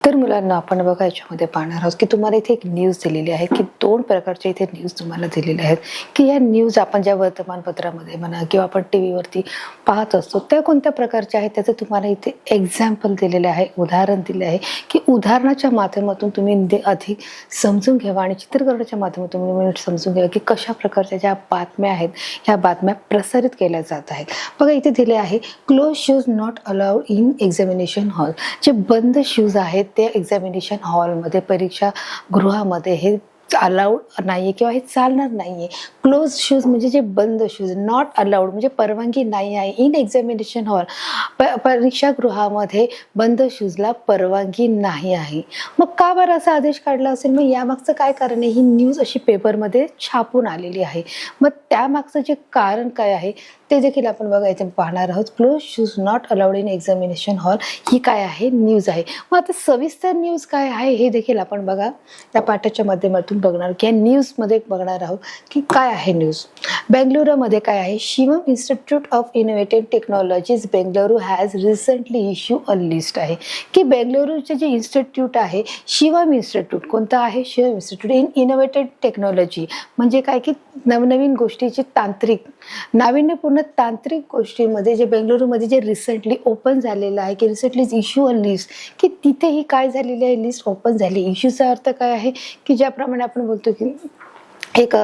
तर मुलांना आपण बघा याच्यामध्ये पाहणार आहोत की तुम्हाला इथे एक न्यूज दिलेली आहे की दोन प्रकारचे इथे न्यूज तुम्हाला दिलेले आहेत की या न्यूज आपण ज्या वर्तमानपत्रामध्ये म्हणा किंवा आपण टीव्हीवरती पाहत असतो त्या कोणत्या प्रकारच्या आहेत त्याचं तुम्हाला इथे एक्झाम्पल दिलेलं आहे, उदाहरण दिले आहे की उदाहरणाच्या माध्यमातून तुम्ही अधिक समजून घ्यावा आणि चित्रीकरणाच्या माध्यमातून तुम्ही समजून घ्यावा की कशा प्रकारच्या ज्या बातम्या आहेत ह्या बातम्या प्रसारित केल्या जात आहेत. बघा इथे दिले आहे close shoes not allowed in examination hall. जे बंद शूज आहेत ते एक्झामिनेशन हॉलमध्ये परीक्षा गृहामध्ये हे अलाउड नाहीये किंवा हे चालणार नाहीये. क्लोज शूज म्हणजे जे बंद शूज, नॉट अलाउड म्हणजे परवानगी नाही आहे इन एक्झामिनेशन हॉल. परीक्षागृहामध्ये बंद शूजला परवानगी नाही आहे. मग का बरं असा आदेश काढला असेल? मग यामागचं काय कारण आहे? ही न्यूज अशी पेपरमध्ये छापून आलेली आहे. मग त्यामागचं जे कारण काय आहे ते देखील आपण बघायचं पाहणार आहोत. Close shoes not allowed in examination hall ही काय आहे? न्यूज आहे. मग आता सविस्तर न्यूज काय आहे हे देखील आपण बघा त्या पाठाच्या माध्यमातून बघणार की या न्यूजमध्ये बघणार आहोत की काय आहे न्यूज. बेंगळुरूमध्ये काय आहे? Shivam institute of innovative technologies Bengaluru has recently issue a list आहे की बेंगळुरूचे जे इन्स्टिट्यूट आहे शिवम इन्स्टिट्यूट, कोणतं आहे? Shivam institute in innovative technology म्हणजे काय की नवनवीन गोष्टीची नाविन्यपूर्ण तांत्रिक गोष्टीमध्ये जे बेंगळुरूमध्ये जे रिसेंटली ओपन झालेलं आहे की रिसेंटली इश्यू अ लिस्ट की तिथेही काय झालेली आहे? लिस्ट ओपन झाली. इश्यूचा अर्थ काय आहे की ज्याप्रमाणे आपण बोलतो की एक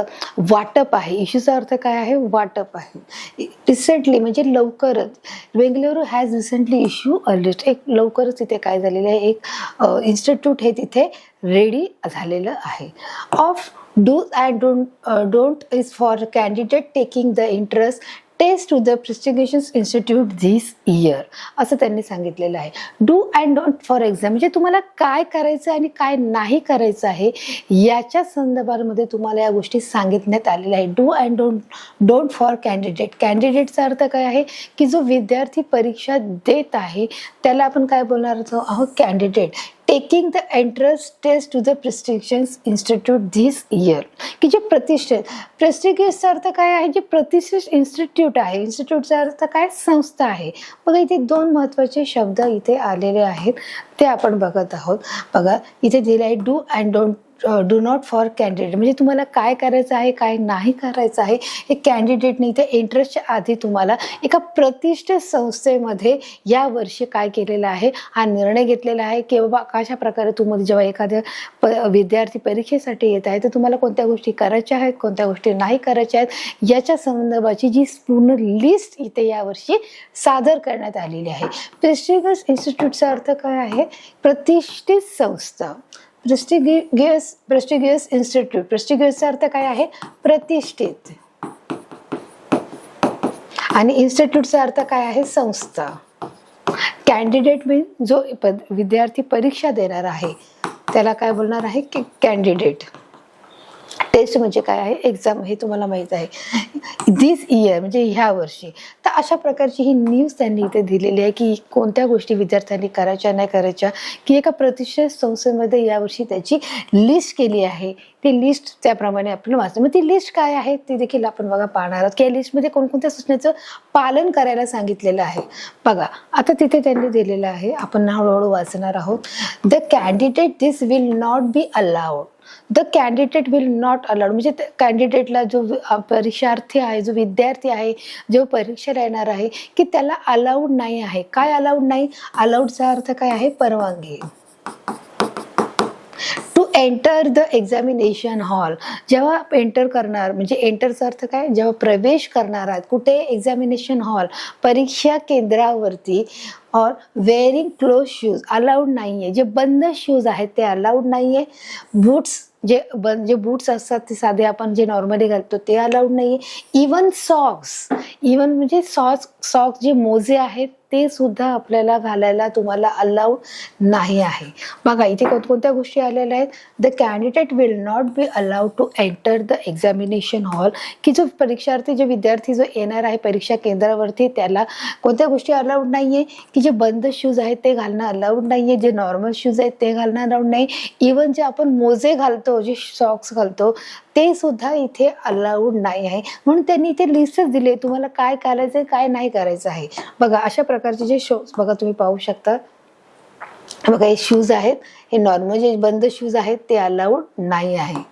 वाटप आहे. इश्यूचा अर्थ काय आहे? वाटप आहे. रिसेंटली म्हणजे लवकरच Bengaluru has recently issue a list. एक लवकरच तिथे काय झालेलं आहे? एक इन्स्टिट्यूट हे तिथे रेडी झालेलं आहे. Of do's and don't is for candidate taking the interest test to the prestigious institute this year असं त्यांनी सांगितलेलं आहे. Do and don't for exam म्हणजे तुम्हाला काय करायचं आणि काय नाही करायचं आहे याच्या संदर्भामध्ये तुम्हाला या गोष्टी सांगितण्यात आलेल्या आहे. Do and don't for candidate. कॅन्डिडेटचा अर्थ काय आहे की जो विद्यार्थी परीक्षा देत आहे त्याला आपण काय बोलणार आहोत? Candidate. Taking the entrance test to the prestigious institute this year की जे प्रतिष्ठित, प्रेस्टिजियसचा अर्थ काय आहे? जे प्रतिष्ठित इन्स्टिट्यूट आहे. इन्स्टिट्यूटचा अर्थ काय? संस्था आहे. बघा इथे दोन महत्त्वाचे शब्द इथे आलेले आहेत ते आपण बघत आहोत. बघा इथे दिले आहे do and do not for candidate म्हणजे तुम्हाला काय करायचं आहे काय नाही करायचं आहे हे कॅन्डिडेटने इथे एंट्रन्सच्या आधी तुम्हाला एका प्रतिष्ठित संस्थेमध्ये या वर्षी काय केलेलं आहे? हा निर्णय घेतलेला आहे की बाबा कशा प्रकारे तुम्हाला जेव्हा एखाद्या विद्यार्थी परीक्षेसाठी येत आहे तर तुम्हाला कोणत्या गोष्टी करायच्या आहेत, कोणत्या गोष्टी नाही करायच्या आहेत याच्या संदर्भाची जी पूर्ण लिस्ट इथे यावर्षी सादर करण्यात आलेली आहे. प्रेस्टिजियस इन्स्टिट्यूटचा अर्थ काय आहे? प्रतिष्ठित संस्था. Prestigious institute. प्रेस्टिजियसचा अर्थ काय आहे? प्रतिष्ठित. आणि इन्स्टिट्यूटचा अर्थ काय आहे? संस्था. कॅन्डिडेट मीन्स जो विद्यार्थी परीक्षा देणार आहे त्याला काय बोलणार आहे की कॅन्डिडेट. टेस्ट म्हणजे काय आहे? एक्झाम. हे तुम्हाला माहित आहे. धिस इयर म्हणजे ह्या वर्षी. तर अशा प्रकारची ही न्यूज त्यांनी इथे दिलेली आहे की कोणत्या गोष्टी विद्यार्थ्यांनी करायच्या नाही करायच्या की एका प्रतिष्ठित संस्थेमध्ये यावर्षी त्याची लिस्ट केली आहे. ती लिस्ट त्याप्रमाणे आपण वाचतो. मग ती लिस्ट काय आहे ती देखील आपण बघा पाहणार आहोत की या लिस्टमध्ये कोणकोणत्या सूचनेचं पालन करायला सांगितलेलं आहे. बघा आता तिथे त्यांनी दिलेलं आहे, आपण हळूहळू वाचणार आहोत. The candidate this will not be allowed. The candidate will not allowed म्हणजे कॅन्डिडेटला जो परीक्षार्थी आहे, जो विद्यार्थी आहे, जो परीक्षेला येणार आहे की त्याला अलाउड नाही आहे. काय अलाउड नाही? अलाउडचा अर्थ काय आहे? परवानगी. To enter the examination hall. जेव्हा एंटर करणार म्हणजे एंटरचा अर्थ काय? जेव्हा प्रवेश करणार आहात कुठे? एक्झामिनेशन हॉल, परीक्षा केंद्रावरती. और वेअरिंग क्लोज शूज अलाउड नाही आहे. जे बंद शूज आहेत ते अलाउड नाही आहे. बूट्स जे बूट्स असतात ते साधे आपण जे नॉर्मली घालतो ते अलाउड नाही आहे. Even socks. इवन म्हणजे सॉक्स जे मोजे आहेत ते सुद्धा आपल्याला घालायला तुम्हाला अलाउड नाही आहे. बघा इथे कोणत्या गोष्टी आलेल्या आहेत? The candidate will not be allowed to enter the examination hall की जो परीक्षार्थी, जो विद्यार्थी जो येणार आहे परीक्षा केंद्रावरती त्याला कोणत्या गोष्टी अलाउड नाही आहे की जे बंद शूज आहेत ते घालणं अलाउड नाही आहे, जे नॉर्मल शूज आहेत ते घालणं अलाउड नाही. इवन जे आपण मोजे घालतो, जे सॉक्स घालतो ते सुद्धा इथे अलाउड नाही आहे. म्हणून त्यांनी इथे लिस्टच दिली तुम्हाला काय करायचं काय नाही करायचं आहे. बघा अशा प्रकारचे जे शोज बघा तुम्ही पाहू शकता बघा हे शूज आहेत, हे नॉर्मल जे बंद शूज आहेत ते अलाउड नाही आहे.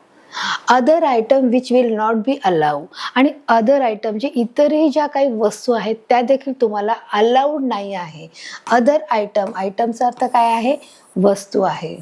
Other item which will not B allow, आणि अदर आयटम जे इतरही ज्या काही वस्तू आहेत त्या देखील तुम्हाला अलाउड नाही आहे. अदर आयटम, आयटमचा अर्थ काय आहे, वस्तू आहे.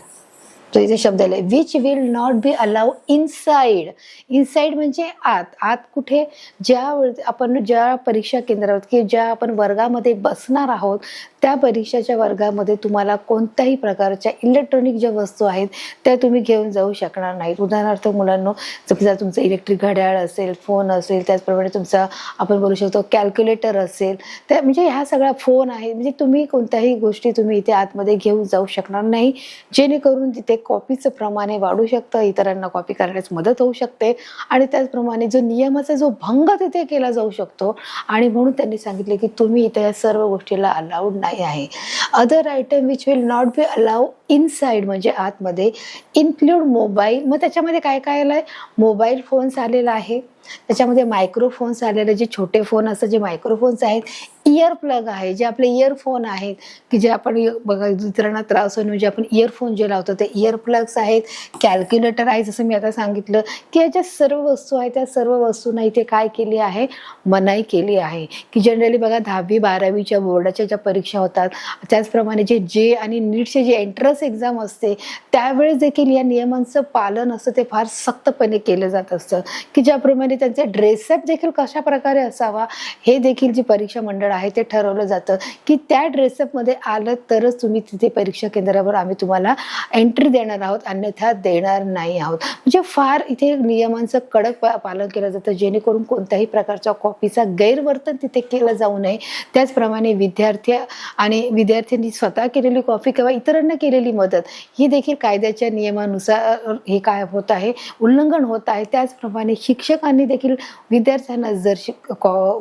तो इथे शब्द आलाय, which will not B allow inside. Inside म्हणजे आत. आत कुठे, ज्या परीक्षा केंद्रावर की ज्या आपण वर्गामध्ये बसणार आहोत त्या परीक्षाच्या वर्गामध्ये तुम्हाला कोणत्याही प्रकारच्या इलेक्ट्रॉनिक ज्या वस्तू आहेत त्या तुम्ही घेऊन जाऊ शकणार नाहीत. उदाहरणार्थ मुलांनो, जर तुमचं इलेक्ट्रिक घड्याळ असेल, फोन असेल, त्याचप्रमाणे तुमचा आपण बोलू शकतो कॅल्क्युलेटर असेल, त्या म्हणजे ह्या सगळ्या फोन आहे, म्हणजे तुम्ही कोणत्याही गोष्टी तुम्ही इथे आतमध्ये घेऊन जाऊ शकणार नाही, जेणेकरून तिथे कॉपीचं प्रमाण वाढू शकतं, इतरांना कॉपी करण्यास मदत होऊ शकते, आणि त्याचप्रमाणे जो नियमाचा जो भंग तिथे केला जाऊ शकतो. आणि म्हणून त्यांनी सांगितले की तुम्ही इथे या सर्व गोष्टीला अलाउड नाही आहे. Other item which will not B allow inside म्हणजे आतमध्ये, इन्क्लूड मोबाईल. मग त्याच्यामध्ये काय काय आलंय, मोबाईल फोन्स आलेला आहे, त्याच्यामध्ये मायक्रोफोन्स आलेले, जे छोटे फोन असतात जे मायक्रोफोन्स आहेत, इयर प्लग आहे, जे आपले इयरफोन आहेत की जे आपण बघा इतरांना त्रास होईल म्हणजे आपण इयरफोन जे लावतो ते इयर प्लग्स आहेत, कॅल्क्युलेटर आहे, जसं मी आता सांगितलं की याच्या सर्व वस्तू आहेत, त्या सर्व वस्तूंना इथे काय केली आहे, मनाई केली आहे. की जनरली बघा 10वी-12वीच्या बोर्डाच्या ज्या परीक्षा होतात, त्याचप्रमाणे जे आणि नीटचे जे एंट्रन्स एक्झाम असते त्यावेळेस देखील या नियमांचं पालन असतं ते फार सख्तपणे केलं जात असतं. की ज्याप्रमाणे त्यांचे ड्रेसअप देखील कशा प्रकारे असावा हे देखील जी परीक्षा मंडळ आहे ते ठरवलं जातं, की त्या ड्रेसअपमध्ये आलं तरच तुम्ही तिथे परीक्षा केंद्रावर आम्ही तुम्हाला एंट्री देणार आहोत, अन्यथा देणार नाही आहोत. म्हणजे फार इथे नियमांचं कडक पालन केलं जातं, जेणेकरून कोणत्याही प्रकारच्या कॉपीचा गैरवर्तन तिथे केलं जाऊ नये. त्याचप्रमाणे विद्यार्थ्यांनी स्वतः केलेली कॉपी किंवा इतरांना केलेली मदत ही देखील कायद्याच्या नियमानुसार हे काय होत आहे, उल्लंघन होत आहे. त्याचप्रमाणे शिक्षकांनी देखील विद्यार्थ्यांना जर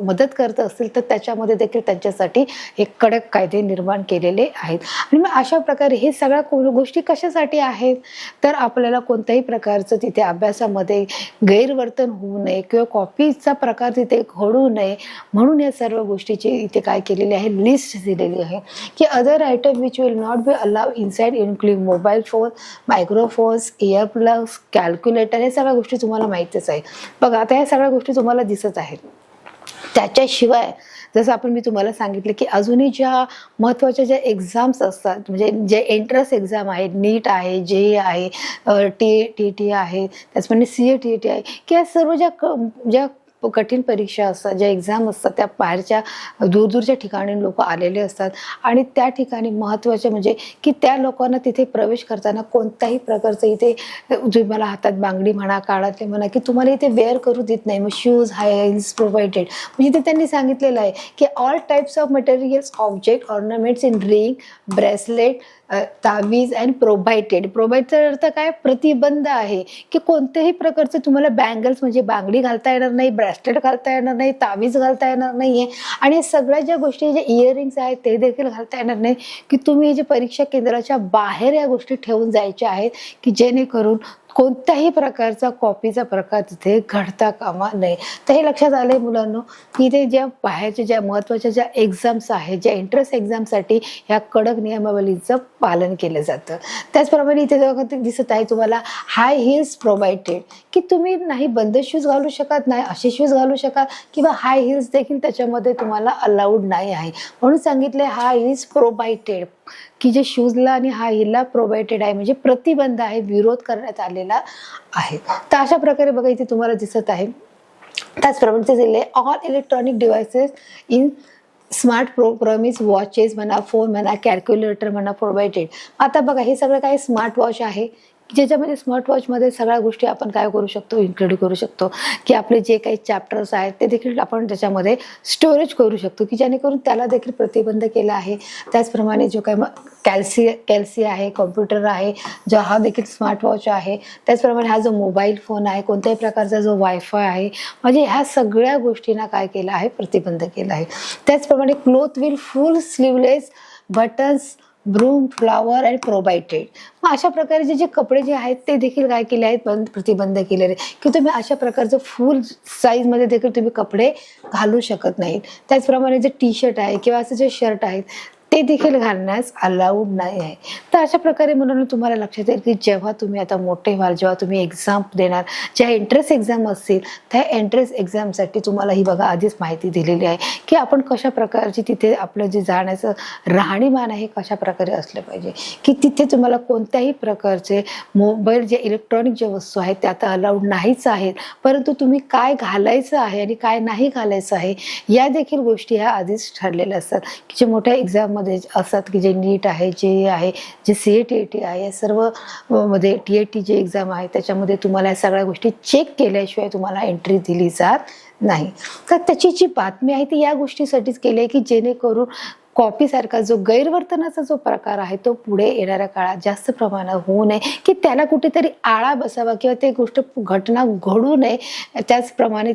मदत करत असतील तर त्याच्यामध्ये देखील त्यांच्यासाठी हे कडक कायदे निर्माण केलेले आहेत. आणि मग अशा प्रकारे हे सगळ्या गोष्टी कशासाठी आहेत, तर आपल्याला कोणत्याही प्रकारचं तिथे अभ्यासामध्ये गैरवर्तन होऊ नये किंवा कॉपीचा प्रकार तिथे घडू नये, म्हणून या सर्व गोष्टीची इथे काय केलेली आहे, लिस्ट दिलेली आहे. की other item which will not B allow inside include mobile phone, microphones, year plugs, calculator, हे सगळ्या गोष्टी तुम्हाला माहितीच आहे. बघा आता या सगळ्या गोष्टी तुम्हाला दिसत आहेत. त्याच्याशिवाय जसं मी तुम्हाला सांगितलं की अजूनही ज्या महत्त्वाच्या ज्या एक्झाम्स असतात, म्हणजे जे एंट्रन्स एक्झाम आहेत, नीट आहे, जे आहे, टी आहे, त्याचप्रमाणे CAT आहे, की या सर्व ज्या कठीण परीक्षा असतात, ज्या एक्झाम असतात, त्या बाहेरच्या दूरदूरच्या ठिकाणी लोक आलेले असतात. आणि त्या ठिकाणी महत्त्वाचे म्हणजे की त्या लोकांना तिथे प्रवेश करताना कोणत्याही प्रकारचं इथे तुम्हाला हातात बांगडी म्हणा, काळातले म्हणा, की तुम्हाला इथे वेअर करू देत नाही. मग शूज, हाय हिल्स प्रोव्हाइडेड, म्हणजे ते त्यांनी सांगितलेलं आहे की all types of materials, object, ornaments in ring, bracelet, तावीज अँड प्रोव्हाइडचा अर्थ काय, प्रतिबंध आहे. की कोणत्याही प्रकारचं तुम्हाला बँगल्स म्हणजे बांगडी घालता येणार नाही, ब्रेसलेट घालता येणार नाही, तावीज घालता येणार नाहीये, आणि सगळ्या ज्या गोष्टी जे इयरिंग्स आहेत ते देखील घालता येणार नाही. की तुम्ही जे परीक्षा केंद्राच्या बाहेर या गोष्टी ठेवून जायच्या आहेत, की जेणेकरून कोणत्याही प्रकारचा कॉपीचा प्रकार तिथे घडता कामा नये. तर हे लक्षात आलंय मुलांनो, की इथे ज्या बाहेरच्या ज्या महत्त्वाच्या ज्या एक्झाम्स आहेत, ज्या एंट्रन्स एक्झामसाठी ह्या कडक नियमावलीचं पालन केलं जातं. त्याचप्रमाणे इथे दिसत आहे तुम्हाला हाय हिल्स प्रोव्हाइडेड, की तुम्ही नाही बंद शूज घालू शकत, नाही असे शूज घालू शकाल, किंवा हाय हिल्स देखील त्याच्यामध्ये तुम्हाला अलाउड नाही आहे. म्हणून सांगितले हाय हिल्स प्रोव्हाइडेड, की जे शूजला आणि हाय हिलला प्रोव्हाइडेड आहे, म्हणजे प्रतिबंध आहे, विरोध करण्यात आलेला आहे. तर अशा प्रकारे बघा इथे तुम्हाला दिसत आहे. त्याचप्रमाणे ते दिले all electronic devices in smart promise, watches म्हणा, फोन म्हणा, कॅल्क्युलेटर म्हणा, प्रोव्हाइडेड. आता बघा हे सगळं काय स्मार्ट वॉच आहे, ज्याच्यामध्ये स्मार्ट वॉचमध्ये सगळ्या गोष्टी आपण काय करू शकतो, इन्क्लूड करू शकतो. की आपले जे काही चॅप्टर्स आहेत ते देखील आपण त्याच्यामध्ये स्टोरेज करू शकतो, की जेणेकरून त्याला देखील प्रतिबंध केला आहे. त्याचप्रमाणे जो काही कॅल्सी आहे, कॉम्प्युटर आहे, जो हा देखील स्मार्ट वॉच आहे. त्याचप्रमाणे हा जो मोबाईल फोन आहे, कोणत्याही प्रकारचा जो वायफाय आहे, म्हणजे ह्या सगळ्या गोष्टींना काय केलं आहे, प्रतिबंध केला आहे. त्याचप्रमाणे cloth will full sleeveless, buttons, broom, flower and provided. मग अशा प्रकारे जे कपडे जे आहेत ते देखील काय केले आहेत, प्रतिबंध केलेले, की तुम्ही अशा प्रकारचं फुल साईजमध्ये देखील तुम्ही कपडे घालू शकत नाहीत. त्याचप्रमाणे जे टी शर्ट आहे किंवा असं जे शर्ट आहेत ते देखील घालण्यास अलाउड नाही आहे. तर अशा प्रकारे म्हणून तुम्हाला लक्षात येईल की जेव्हा तुम्ही आता मोठे व्हाल, जेव्हा तुम्ही एक्झाम देणार, ज्या एंट्रन्स एक्झाम असतील त्या एंट्रन्स एक्झामसाठी तुम्हाला ही बघा आधीच माहिती दिलेली आहे की आपण कशा प्रकारची तिथे आपलं जे जाण्याचं राहणीमान आहे कशा प्रकारे असलं पाहिजे, की तिथे तुम्हाला कोणत्याही प्रकारचे मोबाईल जे इलेक्ट्रॉनिक जे वस्तू आहेत त्या आता अलाउड नाहीच आहेत, परंतु तुम्ही काय घालायचं आहे आणि काय नाही घालायचं आहे या देखील गोष्टी ह्या आधीच ठरलेल्या असतात, की जे मोठ्या एक्झाममध्ये असतात, की जे नीट आहे, जे आहे, जे CET आहे, या सर्व मध्ये TET जे एक्झाम आहे त्याच्यामध्ये तुम्हाला या सगळ्या गोष्टी चेक केल्याशिवाय तुम्हाला एंट्री दिली जात नाही. तर त्याची जी बातमी आहे ती या गोष्टीसाठीच केली आहे की जेणेकरून कॉपीसारखा जो गैरवर्तनाचा जो प्रकार आहे तो पुढे येणाऱ्या काळात जास्त प्रमाणात होऊ नये, की त्याला कुठेतरी आळा बसावा किंवा ते गोष्ट घटना घडू नये. त्याचप्रमाणे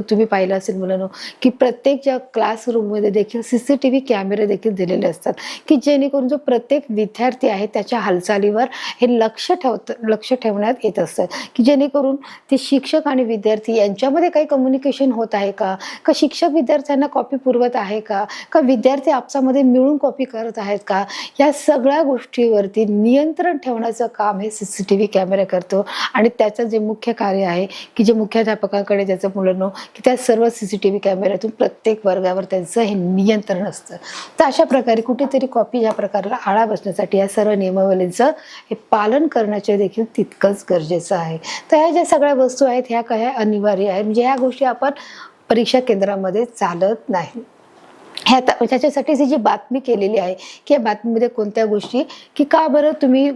तुम्ही पाहिलं असेल मुलांनो की प्रत्येक ज्या क्लासरूममध्ये देखील CCTV कॅमेरे देखील दिलेले असतात, की जेणेकरून जो प्रत्येक विद्यार्थी आहे त्याच्या हालचालीवर हे लक्ष ठेवण्यात येत असतं, की जेणेकरून ते शिक्षक आणि विद्यार्थी यांच्यामध्ये काही कम्युनिकेशन होत आहे का, शिक्षक विद्यार्थ्यांना कॉपी पुरवत आहे का विद्यार्थी आपसामध्ये मिळून कॉपी करत आहेत का, या सगळ्या गोष्टीवरती नियंत्रण ठेवण्याचं काम हे CCTV कॅमेरा करतो. आणि त्याचं जे मुख्य कार्य आहे की जे मुख्याध्यापकाकडे ज्याचं मुलांनो की त्या सर्व CCTV कॅमेऱ्यातून प्रत्येक वर्गावर त्यांचं हे नियंत्रण असतं. तर अशा प्रकारे कुठेतरी कॉपी या प्रकाराला आळा बसण्यासाठी या सर्व नियमावलींचं हे पालन करण्याचे देखील तितकंच गरजेचं आहे. तर ह्या ज्या सगळ्या वस्तू आहेत ह्या काय अनिवार्य आहेत, म्हणजे ह्या गोष्टी आपण परीक्षा केंद्रामध्ये चालत नाही. त्याच्यासाठी जी बातमी केलेली आहे की या बातमीमध्ये कोणत्या गोष्टी की का बरं तुम्ही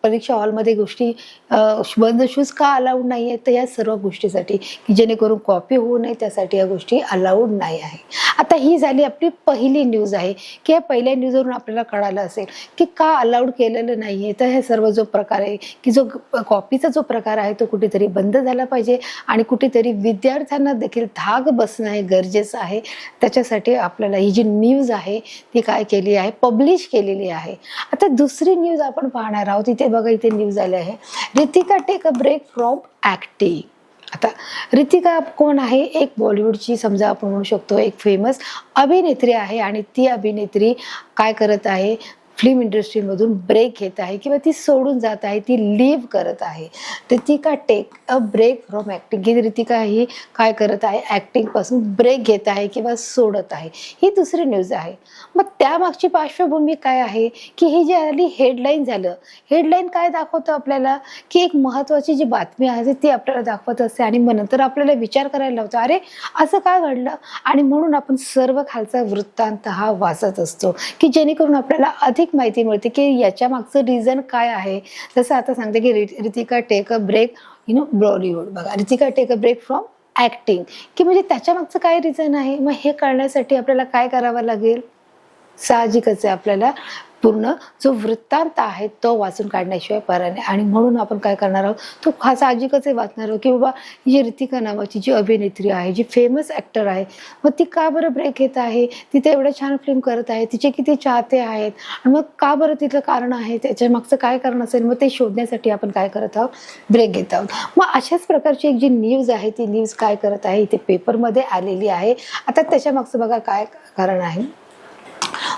परीक्षा हॉलमध्ये गोष्टी बंद शूज का अलाउड नाही आहेत, तर या सर्व गोष्टीसाठी की जेणेकरून कॉपी होऊ नये त्यासाठी या गोष्टी अलाउड नाही आहे. आता ही झाली आपली पहिली न्यूज आहे की या पहिल्या न्यूजवरून आपल्याला कळालं असेल की का अलाउड केलेलं नाही आहे. तर हे सर्व जो प्रकार आहे की जो कॉपीचा जो प्रकार आहे तो कुठेतरी बंद झाला पाहिजे आणि कुठेतरी विद्यार्थ्यांना देखील धाक बसणं हे गरजेचं आहे. त्याच्यासाठी आपल्याला ही जी न्यूज आहे ती काय केली आहे, पब्लिश केलेली आहे. आता दुसरी न्यूज आपण पाहणार आहोत. इथे बघा इथे न्यूज आली आहे, Ritika take a break from acting. आता रितिका कोण आहे, एक बॉलिवूडची समजा आपण म्हणू शकतो एक फेमस अभिनेत्री आहे आणि ती अभिनेत्री काय करत आहे, फिल्म इंडस्ट्रीमधून ब्रेक घेत आहे किंवा ती सोडून जात आहे, ती लिव्ह करत आहे. Ritika take a break from acting, ही रितिका ही काय करत आहे, ऍक्टिंग पासून ब्रेक घेत आहे किंवा सोडत आहे. ही दुसरी न्यूज आहे. मग त्यामागची पार्श्वभूमी काय आहे की ही जी आली हेडलाईन झालं, हेडलाईन काय दाखवतं आपल्याला की एक महत्त्वाची जी बातमी आहे ती आपल्याला दाखवत असते आणि मग नंतर आपल्याला विचार करायला लावतो, अरे असं का घडलं, आणि म्हणून आपण सर्व खालचा वृत्तांत हा वाचत असतो की जेणेकरून आपल्याला अधिक माहिती मिळते की याच्या मागचं रिझन काय आहे. जसं आता सांगते की Ritika take a break Bollywood, बघा Ritika take a break from acting, की म्हणजे त्याच्या मागचं काय रिझन आहे. मग हे कळण्यासाठी आपल्याला काय करावं लागेल, साहजिकच आहे आपल्याला पूर्ण जो वृत्तांत आहे तो वाचून काढण्याशिवाय पर्याय नाही. आणि म्हणून आपण काय करणार आहोत, तो साहजिकच आहे वाचणार आहोत की बाबा ही जी रितिका नावाची जी अभिनेत्री आहे, जी फेमस ॲक्टर आहे, मग ती का बरं ब्रेक घेत आहे, तिथे एवढं छान फिल्म करत आहे, तिचे किती चाहते आहेत, आणि मग का बरं तिथलं कारण आहे, त्याच्या मागचं काय कारण असेल, मग ते शोधण्यासाठी आपण काय करत आहोत, ब्रेक घेत आहोत. मग अशाच प्रकारची एक जी न्यूज आहे ती न्यूज काय करत आहे, इथे पेपरमध्ये आलेली आहे. आता त्याच्या मागचं बघा काय कारण आहे.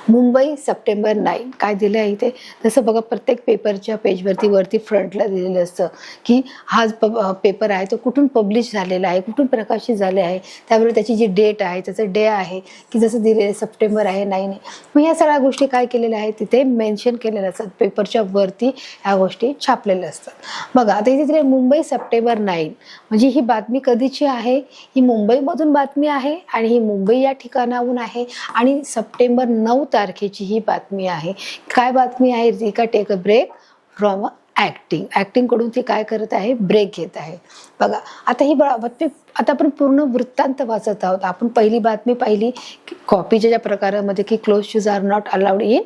मुंबई सप्टेंबर 9 काय दिलं आहे इथे, जसं बघा प्रत्येक पेपरच्या पेजवरती वरती फ्रंटला दिलेलं असतं की हा पेपर आहे तो कुठून पब्लिश झालेला आहे, कुठून प्रकाशित झाले आहे, त्याबरोबर त्याची जी डेट आहे, त्याचं डे आहे की जसं दिलेलं सप्टेंबर आहे 9 आहे. मग या सगळ्या गोष्टी काय केलेल्या आहेत तिथे मेन्शन केलेल्या असतात, पेपरच्या वरती ह्या गोष्टी छापलेल्या असतात. बघा आता इथे मुंबई सप्टेंबर 9 म्हणजे ही बातमी कधीची आहे, ही मुंबईमधून बातमी आहे आणि ही मुंबई या ठिकाणाहून आहे आणि सप्टेंबर 9 तारखेची ही बातमी आहे. काय बातमी आहे, Ritika take a break from acting कडून ती काय करत आहे, ब्रेक घेत आहे. बघा आता ही बातमी, आता आपण पूर्ण वृत्तांत वाचत आहोत. आपण पहिली बातमी पाहिली की कॉपीच्या ज्या प्रकारामध्ये की close shoes are not allowed in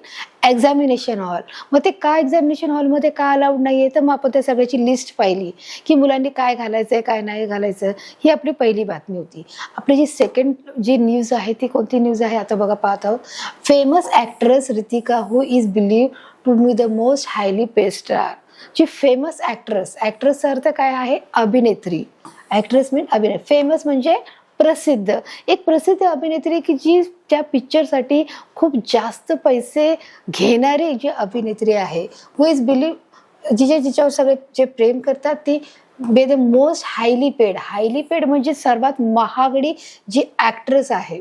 examination hall. मग ते का एक्झामिनेशन हॉलमध्ये का अलाउड नाही आहे, तर मग आपण त्या सगळ्याची लिस्ट पाहिली की मुलांनी काय घालायचं आहे काय नाही घालायचं. ही आपली पहिली बातमी होती. आपली जी सेकंड जी न्यूज आहे ती कोणती न्यूज आहे, आता बघा पाहत आहोत. Famous actress Ritika who is believed to be the most highly paid star. जी फेमस ॲक्ट्रेसचा अर्थ काय आहे, अभिनेत्री. ॲक्ट्रेस मीन अभिनेत्री, फेमस म्हणजे एक प्रसिद्ध अभिनेत्री की जी त्या पिक्चरसाठी खूप जास्त पैसे घेणारी जी अभिनेत्री आहे, हु इज बिलीव्ह, जिच्यावर सगळे जे प्रेम करतात ती बे द मोस्ट हायली पेड म्हणजे सर्वात महागडी जी ऍक्ट्रेस आहे,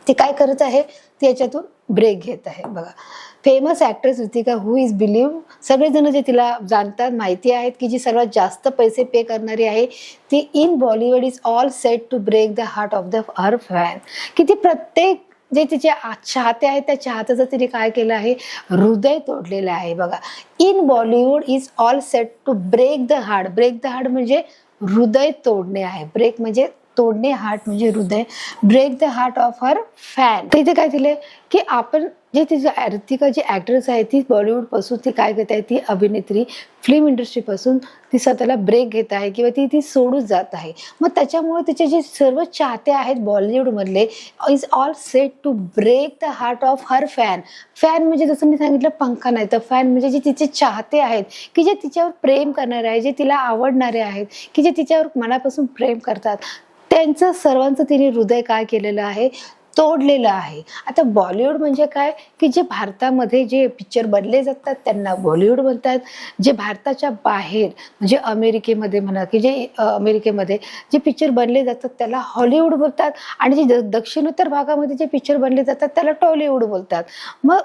ती काय करत आहे, ती याच्यातून ब्रेक घेत आहे. बघा, famous actress Ritika, who is believe, सगळेजण जे तिला जाणतात, माहिती आहेत की जी सर्वात जास्त पैसे पे करणारी आहे, ती in Bollywood is all set to break the heart of the her fan. की ती प्रत्येक जे तिचे चाहते आहेत त्या चाहत्याचं तिने काय केलं आहे, हृदय तोडलेलं आहे. बघा, in Bollywood is all set to break the heart म्हणजे हृदय तोडणे आहे. ब्रेक म्हणजे तोडणे, हार्ट म्हणजे हृदय. Break the heart of her fan. तर इथे काय दिले की आपण जे तिची ऋतिका जी ऍक्ट्रेस आहे ती बॉलिवूड पासून ती काय घेत आहे, ती अभिनेत्री फिल्म इंडस्ट्री पासून ती स्वतःला ब्रेक घेत आहे किंवा ती सोडून जात आहे. मग त्याच्यामुळे तिचे जे सर्व चाहते आहेत बॉलिवूड मधले is all set to break the heart of her fan. Fan म्हणजे जसं मी सांगितलं पंखा नाही, तर फॅन म्हणजे जे तिचे चाहते आहेत की जे तिच्यावर प्रेम करणारे आहेत, जे तिला आवडणारे आहेत, की जे तिच्यावर मनापासून प्रेम करतात, त्यांचं सर्वांचं तिने हृदय काय केलेलं आहे, तोडलेलं आहे. आता बॉलिवूड म्हणजे काय की जे भारतामध्ये जे पिक्चर बनले जातात त्यांना बॉलिवूड म्हणतात. जे भारताच्या बाहेर म्हणजे अमेरिकेमध्ये म्हणा की जे अमेरिकेमध्ये जे पिक्चर बनले जातात त्याला हॉलिवूड बोलतात, आणि जे दक्षिणोत्तर भागामध्ये जे पिक्चर बनले जातात त्याला टॉलिवूड बोलतात. मग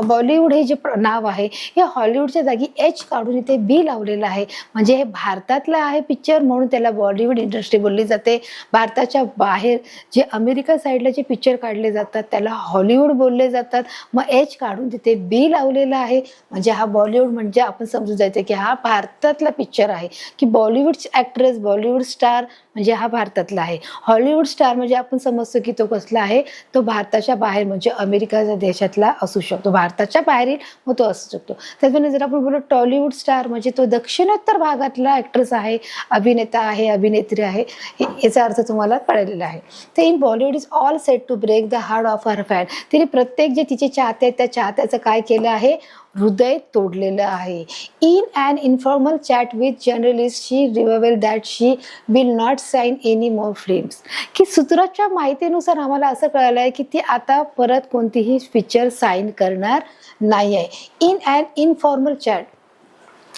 बॉलिवूड हे जे नाव आहे हे हॉलिवूडच्या जागी एच काढून इथे बी लावलेलं आहे, म्हणजे हे भारतातलं आहे पिक्चर म्हणून त्याला बॉलिवूड इंडस्ट्री बोलली जाते. भारताच्या बाहेर जे अमेरिका साईडला जे पिक्चर काढले जातात त्याला हॉलिवूड बोलले जातात. मग एच काढून तिथे बी लावलेलं आहे, म्हणजे हा बॉलिवूड म्हणजे आपण समजून जायचं की हा भारतातला पिक्चर आहे. की बॉलिवूड ऍक्ट्रेस, बॉलिवूड स्टार म्हणजे हा भारतातला आहे. हॉलिवूड स्टार म्हणजे आपण समजतो की तो कसला आहे, तो भारताच्या बाहेर म्हणजे अमेरिका देशातला असू शकतो, भारताच्या बाहेरील मग तो असू शकतो. त्याचप्रमाणे जर आपण बोलू टॉलिवूड स्टार म्हणजे तो दक्षिणोत्तर भागातला ऍक्ट्रेस आहे, अभिनेता आहे, अभिनेत्री आहे, याचा अर्थ तुम्हाला कळलेला आहे. तर in Bollywood is all set to break the heart of her fan. तिने प्रत्येक जे तिचे चाहते आहेत त्या चाहत्याचं काय केलं आहे, हृदय तोडलेलं आहे. In an informal chat with journalist she reveal that she will not sign any more films. की सूत्राच्या माहितीनुसार आम्हाला असं कळलं आहे की ती आता परत कोणतीही पिक्चर साईन करणार नाही आहे. इन अन इनफॉर्मल चॅट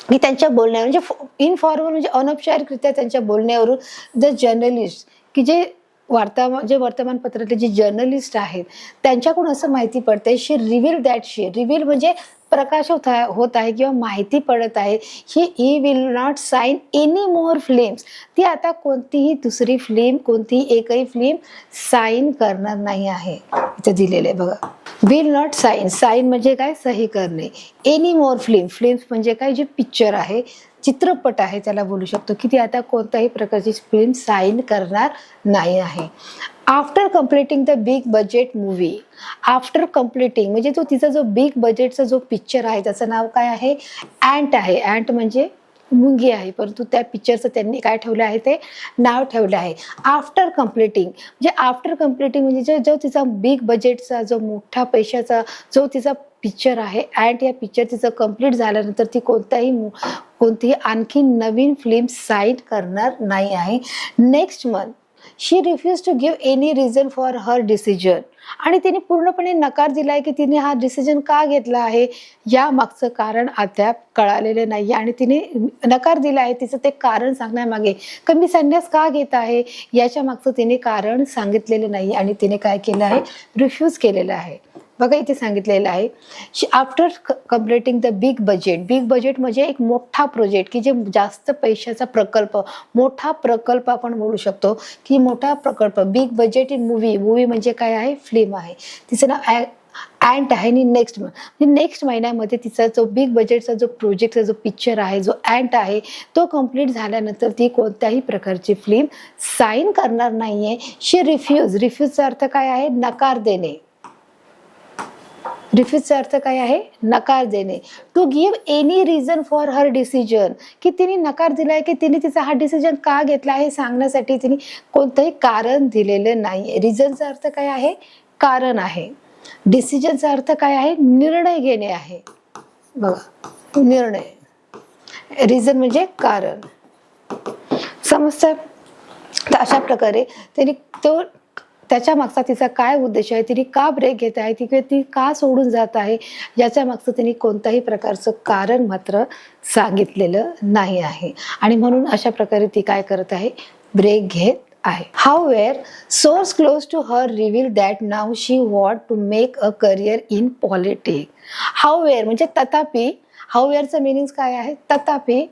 की त्यांच्या बोलण्यावर म्हणजे इनफॉर्मल म्हणजे अनौपचारिकरित्या त्यांच्या बोलण्यावरून द जर्नलिस्ट की जे वर्तमानपत्रातले जे जर्नलिस्ट आहेत त्यांच्याकडून असं माहिती पडते, शी रिव्हील म्हणजे प्रकाश होत आहे किंवा माहिती पडत आहे, ही will not sign any more films. ती आता कोणतीही दुसरी फिल्म, कोणतीही एकही फिल्म साईन करणार नाही आहे. इथे दिलेलं आहे बघा, विल नॉट साईन म्हणजे काय, सही करणे. एनी मोर फिल्म्स म्हणजे काय, जे पिक्चर आहे, चित्रपट आहे त्याला बोलू शकतो की ती आता कोणत्याही प्रकारची फिल्म साईन करणार नाही आहे. After completing the big budget movie, after completing म्हणजे तो तिचा जो बिग बजेटचा जो पिक्चर आहे त्याचं नाव काय आहे, अँट आहे. अँट म्हणजे मुंगी आहे, परंतु त्या पिक्चरचं त्यांनी काय ठेवलं आहे, ते नाव ठेवलं आहे आफ्टर कम्प्लिटिंग. म्हणजे जो तिचा बिग बजेटचा जो मोठ्या पैशाचा जो तिचा पिक्चर आहे अँट, या पिक्चर तिचं कम्प्लीट झाल्यानंतर ती कोणतीही आणखी नवीन फिल्म साईन करणार नाही आहे. Next month she refuse to give any reason for her decision. आणि तिने पूर्णपणे नकार दिलाय की तिने हा डिसिजन का घेतला आहे या मागचं कारण अद्याप कळालेलं नाही, आणि तिने नकार दिला आहे. तिचं ते कारण सांगण्यामागे कमी संन्यास का घेत आहे याच्या मागचं तिने कारण सांगितलेलं नाही, आणि तिने काय केलं आहे, रिफ्यूज केलेलं आहे. बघा इथे सांगितलेलं आहे, after completing the big budget म्हणजे एक मोठा प्रोजेक्ट की जे जास्त पैशाचा प्रकल्प, मोठा प्रकल्प आपण बोलू शकतो की मोठा प्रकल्प. बिग बजेट इन मूवी म्हणजे काय आहे, फिल्म आहे. तिचं नाव अँट आहे. आणि नेक्स्ट महिन्यामध्ये तिचा जो बिग बजेटचा जो प्रोजेक्टचा जो पिक्चर आहे, जो अँट आहे, तो कम्प्लीट झाल्यानंतर ती कोणत्याही प्रकारची फिल्म साईन करणार नाहीये. शी रिफ्यूजचा अर्थ काय आहे, नकार देणे. रिफ्यूजचा अर्थ काय आहे, नकार देणे. To give any reason for her decision, की तिने नकार दिलाय की तिने तिचा हा डिसिजन का घेतला आहे सांगण्यासाठी तिने कोणतंही कारण दिलेलं नाही. रिझनचा अर्थ काय आहे, कारण आहे. डिसिजनचा अर्थ काय आहे, निर्णय घेणे आहे. बघा, निर्णय. रिझन म्हणजे कारण. समजतंय. तर अशा प्रकारे त्यांनी तो त्याच्या मागचा तिचा काय उद्देश आहे, तिने का ब्रेक घेत आहे, ती का सोडून जात आहे, याच्या मागचं तिने कोणत्याही प्रकारचं कारण मात्र सांगितलेलं नाही आहे. आणि म्हणून अशा प्रकारे ती काय करत आहे, ब्रेक घेत आहे. However, source close to her revealed that now she want to make a career in politics. However म्हणजे तथापि, howeverचं मीनिंग काय आहे, तथापि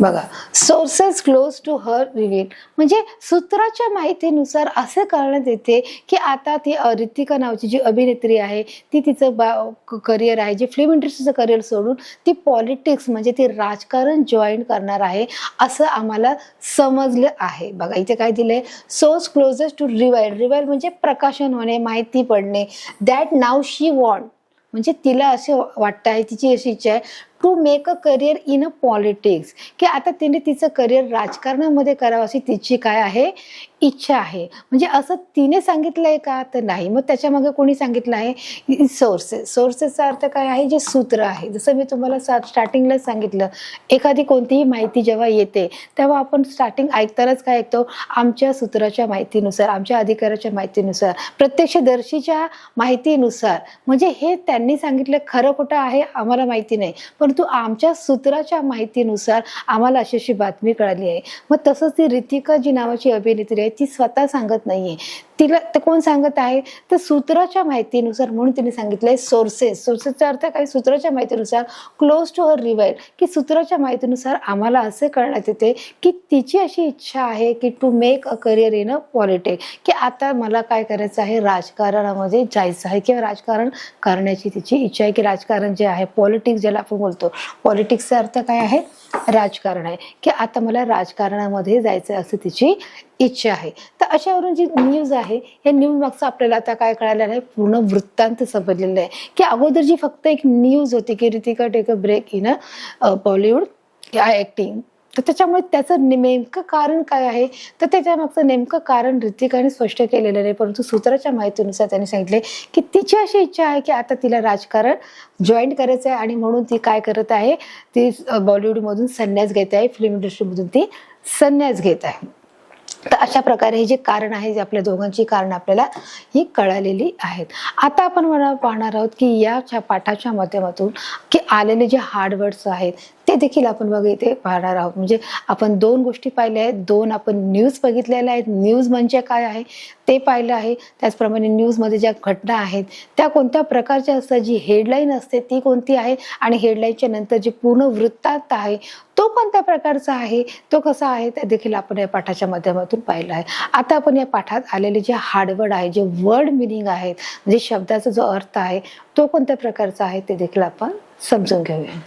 बघा, sources close to her reveal म्हणजे सूत्राच्या माहितीनुसार असे कळण्यात येते की आता ती रितिका नावाची जी अभिनेत्री आहे ती तिचं करिअर आहे, जे फिल्म इंडस्ट्रीचं करिअर सोडून ती पॉलिटिक्स म्हणजे ती राजकारण जॉईन करणार आहे असं आम्हाला समजलं आहे. बघा इथे काय दिलंय, सोर्स क्लोजेस्ट टू रिवाईल म्हणजे प्रकाशन होणे, माहिती पडणे. दॅट नाव शी वॉन्ट म्हणजे तिला असे वाटतं आहे, तिची अशी इच्छा आहे to make a career in a politics, की आता तिने तिचं करिअर राजकारणामध्ये करावं अशी तिची काय आहे, इच्छा आहे. म्हणजे असं तिने सांगितलंय का, तर नाही. मग त्याच्यामागे कोणी सांगितलं आहे, सोर्सेसचा अर्थ काय आहे, जे सूत्र आहे. जसं मी तुम्हाला स्टार्टिंगलाच सांगितलं, एखादी कोणतीही माहिती जेव्हा येते तेव्हा आपण स्टार्टिंग ऐकतानाच काय ऐकतो, आमच्या सूत्राच्या माहितीनुसार, आमच्या अधिकाराच्या माहितीनुसार, प्रत्यक्षदर्शीच्या माहितीनुसार. म्हणजे हे त्यांनी सांगितलं खरं खोटं आहे आम्हाला माहिती नाही, परंतु आमच्या सूत्राच्या माहितीनुसार आम्हाला अशी अशी बातमी कळाली आहे. मग तसंच ती रितिका जी नावाची अभिनेत्री आहे ती स्वतः सांगत नाहीये, तिला ते कोण सांगत आहे, तर सूत्राच्या माहितीनुसार. म्हणून तिने सांगितलंय सोर्सेसचा अर्थ काय, सूत्राच्या माहितीनुसार, क्लोज टू हर रिवाईल की सूत्राच्या माहितीनुसार आम्हाला असे कळण्यात येते की तिची अशी इच्छा आहे की to make a career in a politics, की आता मला काय करायचं आहे, राजकारणामध्ये जायचं आहे किंवा राजकारण करण्याची तिची इच्छा आहे. की राजकारण जे आहे, पॉलिटिक्स ज्याला आपण बोलतो, पॉलिटिक्सचा अर्थ काय आहे, राजकारण आहे, की आता मला राजकारणामध्ये जायचं असं तिची इच्छा आहे. तर अशावरून जी न्यूज आहे, या न्यूज मागचं आपल्याला आता काय कळालेलं आहे, पूर्ण वृत्तांत समजलेलं आहे. की अगोदर जी फक्त एक न्यूज होती की Ritika take a break in a Bollywood acting, तर त्याच्यामुळे त्याचं नेमकं कारण काय आहे, तर त्याच्या मागचं नेमकं कारण रितिकाने स्पष्ट केलेलं नाही, परंतु सूत्राच्या माहितीनुसार त्यांनी सांगितले की तिची अशी इच्छा आहे की आता तिला राजकारण जॉईन करायचं आहे आणि म्हणून ती काय करत आहे, ती बॉलिवूडमधून संन्यास घेत आहे, फिल्म इंडस्ट्रीमधून ती संन्यास घेत आहे. तर अशा प्रकारे हे जे कारण आहे, जे आपल्या दोघांची कारण आपल्याला ही कळालेली आहेत. आता आपण पाहणार आहोत की या पाठाच्या माध्यमातून की आलेले जे हार्ड वर्ड्स आहेत ते देखील आपण बघा इथे पाहणार आहोत. म्हणजे आपण दोन गोष्टी पाहिल्या आहेत, दोन आपण न्यूज बघितलेल्या आहेत. न्यूज म्हणजे काय आहे ते पाहिलं आहे, त्याचप्रमाणे न्यूजमध्ये ज्या घटना आहेत त्या कोणत्या प्रकारच्या असतात, जी हेडलाईन असते ती कोणती आहे आणि हेडलाईनच्या नंतर जे पूर्ण वृत्तांत आहे तो कोणत्या प्रकारचा आहे, तो कसा आहे, ते देखील आपण या पाठाच्या माध्यमातून पाहिलं आहे. आता आपण या पाठात आलेले जे हार्डवर्ड आहे, जे वर्ड मिनिंग आहेत, म्हणजे शब्दाचा जो अर्थ आहे तो कोणत्या प्रकारचा आहे ते देखील आपण समजून घेऊया.